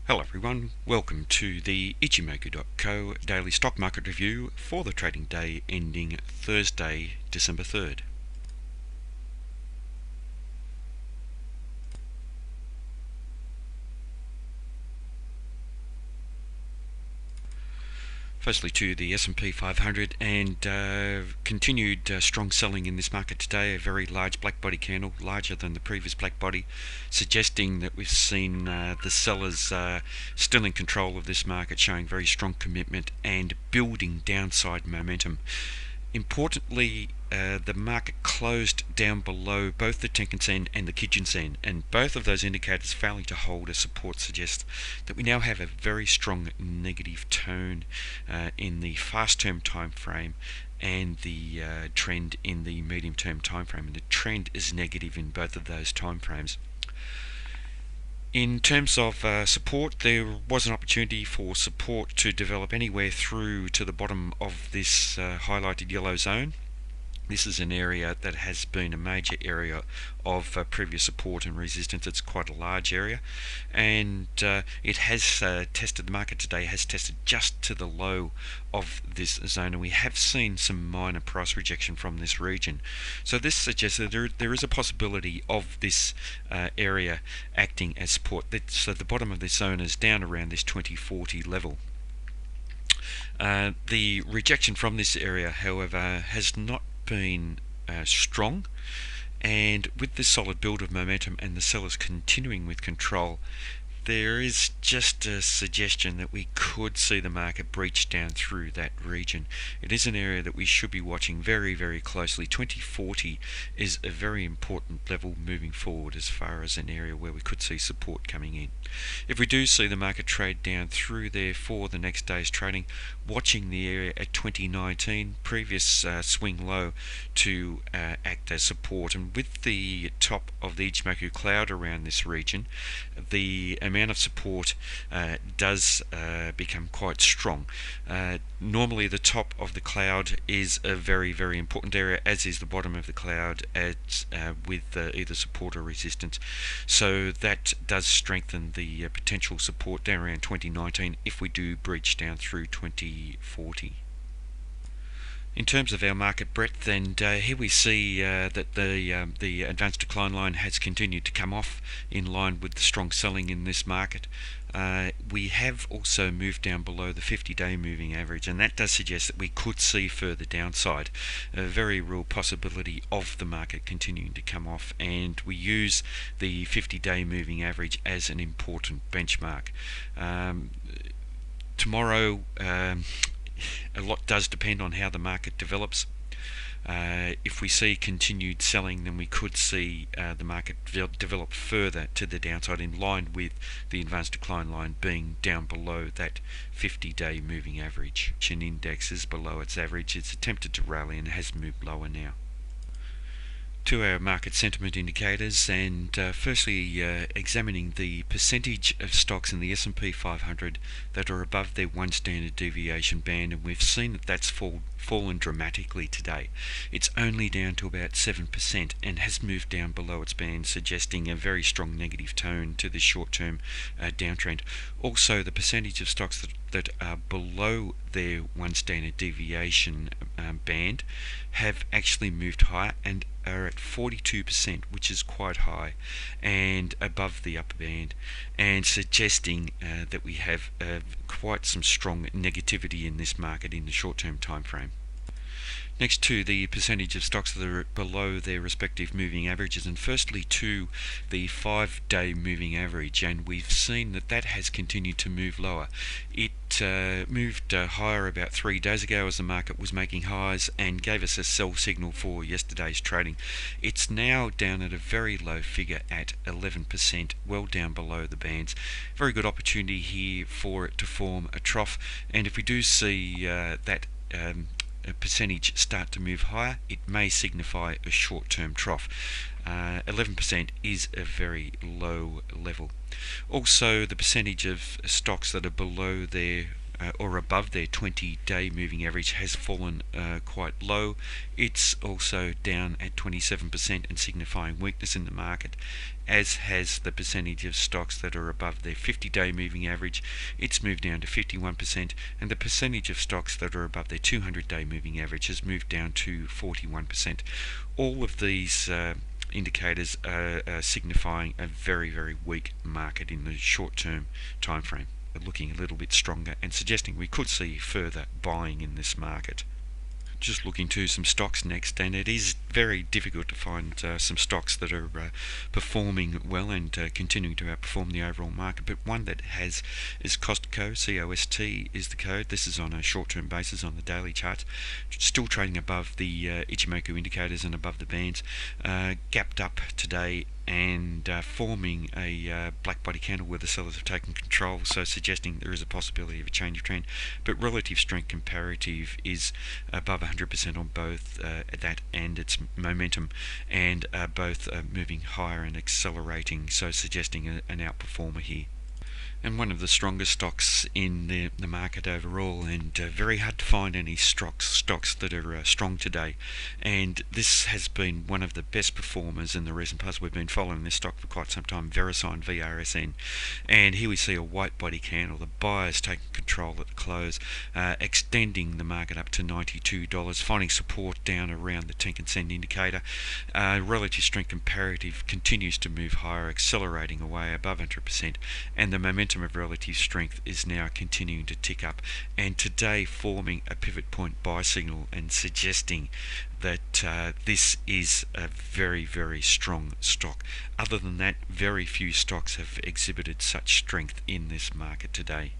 Hello everyone, welcome to the Ichimoku.co daily stock market review for the trading day ending Thursday, December 3rd. Firstly to the S&P 500 and continued strong selling in this market today. A very large black body candle, larger than the previous black body, suggesting that we've seen the sellers still in control of this market, showing very strong commitment and building downside momentum. Importantly, the market closed down below both the Tenkan-sen and the Kijun-sen, and both of those indicators failing to hold as support suggests that we now have a very strong negative tone in the fast-term time frame and the trend in the medium-term time frame, and the trend is negative in both of those time frames. In terms of support, there was an opportunity for support to develop anywhere through to the bottom of this highlighted yellow zone. This is an area that has been a major area of previous support and resistance. It's quite a large area, and it has tested, the market today has tested just to the low of this zone, and we have seen some minor price rejection from this region. So this suggests that there is a possibility of this area acting as support. So the bottom of this zone is down around this 2040 level. The rejection from this area, however, has not been strong, and with this solid build of momentum and the sellers continuing with control, there is just a suggestion that we could see the market breach down through that region. It is an area that we should be watching very, very closely. 2040 is a very important level moving forward as far as an area where we could see support coming in. If we do see the market trade down through there for the next day's trading, watching the area at 2019, previous swing low, to act as support. And with the top of the Ichimoku cloud around this region, the amount of support does become quite strong. Normally the top of the cloud is a very, very important area, as is the bottom of the cloud, with either support or resistance. So that does strengthen the potential support down around 2019 if we do breach down through 2040. In terms of our market breadth, and here we see that the advanced decline line has continued to come off in line with the strong selling in this market. We have also moved down below the 50-day moving average, and that does suggest that we could see further downside, a very real possibility of the market continuing to come off, and we use the 50-day moving average as an important benchmark. Tomorrow, a lot does depend on how the market develops. If we see continued selling, then we could see the market develop further to the downside, in line with the advanced decline line being down below that 50-day moving average. Index is below its average. It's attempted to rally and has moved lower now. To our market sentiment indicators, and firstly examining the percentage of stocks in the S&P 500 that are above their one standard deviation band, and we've seen that that's fallen dramatically today. It's only down to about 7% and has moved down below its band, suggesting a very strong negative tone to this short-term downtrend. Also, the percentage of stocks that are below their one standard deviation band have actually moved higher and are at 42%, which is quite high, and above the upper band, and suggesting that we have quite some strong negativity in this market in the short-term time frame. Next to the percentage of stocks that are below their respective moving averages, and firstly to the 5-day moving average, and we've seen that that has continued to move lower. It moved higher about 3 days ago as the market was making highs and gave us a sell signal for yesterday's trading. It's now down at a very low figure at 11%, well down below the bands. Very good opportunity here for it to form a trough, and if we do see that a percentage start to move higher, it may signify a short-term trough. 11% is a very low level. Also, the percentage of stocks that are below their or above their 20-day moving average has fallen quite low. It's also down at 27% and signifying weakness in the market, as has the percentage of stocks that are above their 50-day moving average. It's moved down to 51%, and the percentage of stocks that are above their 200-day moving average has moved down to 41%. All of these indicators are signifying a very, very weak market in the short-term time frame, looking a little bit stronger and suggesting we could see further buying in this market. Just looking to some stocks next, and it is very difficult to find some stocks that are performing well and continuing to outperform the overall market, but one that has is Costco. COST is the code. This is on a short-term basis on the daily charts, still trading above the Ichimoku indicators and above the bands, gapped up today and forming a black body candle where the sellers have taken control, so suggesting there is a possibility of a change of trend. But relative strength comparative is above 100% on both that and its momentum, and both moving higher and accelerating, so suggesting an outperformer here. And one of the strongest stocks in the market overall, and very hard to find any stocks that are strong today. And this has been one of the best performers in the recent past. We've been following this stock for quite some time, VeriSign, VRSN, and here we see a white body candle. The buyers taking control at the close, extending the market up to $92, finding support down around the Tenkan Sen indicator. Relative strength comparative continues to move higher, accelerating away above 100%, and the momentum of relative strength is now continuing to tick up, and today forming a pivot point buy signal and suggesting that this is a very, very strong stock. Other than that, very few stocks have exhibited such strength in this market today.